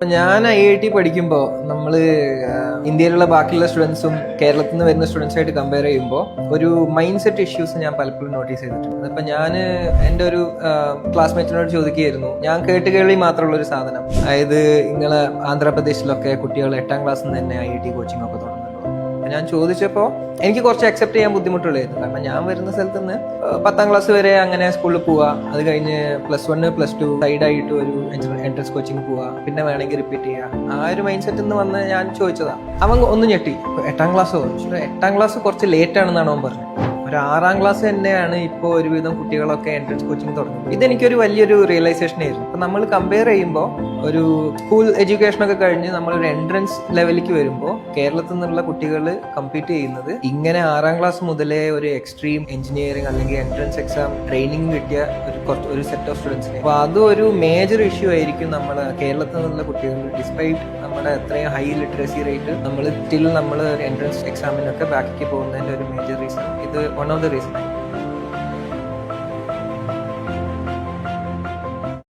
ഞാൻ IIT പഠിക്കുമ്പോൾ നമ്മൾ ഇന്ത്യയിലുള്ള ബാക്കിയുള്ള സ്റ്റുഡൻസും കേരളത്തിൽ നിന്ന് വരുന്ന സ്റ്റുഡൻസായിട്ട് കമ്പയർ ചെയ്യുമ്പോൾ ഒരു മൈൻഡ് സെറ്റ് ഇഷ്യൂസ് ഞാൻ പലപ്പോഴും നോട്ടീസ് ചെയ്തിട്ടുണ്ട്. അപ്പം ഞാൻ എൻ്റെ ഒരു ക്ലാസ്മേറ്റിനോട് ചോദിക്കുകയായിരുന്നു, ഞാൻ കേട്ടുകേൾവി മാത്രമുള്ള ഒരു സാധനം, അതായത് നിങ്ങളെ ആന്ധ്രാപ്രദേശിലൊക്കെ കുട്ടികൾ 8ാം ക്ലാസ്സിൽ നിന്ന് തന്നെ IIT കോച്ചിങ് ഒക്കെ തുടങ്ങുന്നുണ്ടോ? ഞാൻ ചോദിച്ചപ്പോൾ എനിക്ക് കുറച്ച് അക്സെപ്റ്റ് ചെയ്യാൻ ബുദ്ധിമുട്ടുള്ളായിരുന്നു. കാരണം ഞാൻ വരുന്ന സ്ഥലത്ത് നിന്ന് 10ാം ക്ലാസ് വരെ അങ്ങനെ സ്കൂളിൽ പോവുക, അത് കഴിഞ്ഞ് +1 +2 സൈഡായിട്ട് ഒരു എൻട്രൻസ് കോച്ചിങ് പോവുക, പിന്നെ വേണമെങ്കിൽ റിപ്പീറ്റ് ചെയ്യുക. ആ ഒരു മൈൻഡ് സെറ്റിൽ നിന്ന് വന്ന് ഞാൻ ചോദിച്ചതാ. അവൻ ഒന്ന് ഞെട്ടി, 8ാം ക്ലാസ്സോ? 8ാം ക്ലാസ് കുറച്ച് ലേറ്റ് ആണെന്നാണ് അവൻ പറഞ്ഞത്. ഒരു 6ാം ക്ലാസ് തന്നെയാണ് ഇപ്പോൾ ഒരുവിധം കുട്ടികളൊക്കെ എൻട്രൻസ് കോച്ചിങ് തുടങ്ങുന്നത്. ഇതെനിക്കൊരു വലിയൊരു റിയലൈസേഷൻ ആയിരുന്നു. അപ്പം നമ്മൾ കമ്പയർ ചെയ്യുമ്പോൾ ഒരു സ്കൂൾ എഡ്യൂക്കേഷനൊക്കെ കഴിഞ്ഞ് നമ്മളൊരു എൻട്രൻസ് ലെവലിലേക്ക് വരുമ്പോൾ കേരളത്തിൽ നിന്നുള്ള കുട്ടികൾ കമ്പീറ്റ് ചെയ്യുന്നത് ഇങ്ങനെ 6ാം ക്ലാസ് മുതലേ ഒരു എക്സ്ട്രീം എഞ്ചിനീയറിംഗ് അല്ലെങ്കിൽ എൻട്രൻസ് എക്സാം ട്രെയിനിങ് കിട്ടിയ ഒരു സെറ്റ് ഓഫ് സ്റ്റുഡൻസിനെ. അപ്പോൾ അതും ഒരു മേജർ ഇഷ്യൂ ആയിരിക്കും നമ്മുടെ കേരളത്തിൽ നിന്നുള്ള കുട്ടികൾ. ഡിസ്പൈറ്റ് നമ്മുടെ അത്രയും ഹൈ ലിറ്ററസി റേറ്റ്, നമ്മൾ എൻട്രൻസ് എക്സാമിനൊക്കെ ബാക്കിക്ക് പോകുന്നതിന്റെ ഒരു മേജർ റീസൺ ഇത് വൺ ഓഫ് ദ റീസൺ.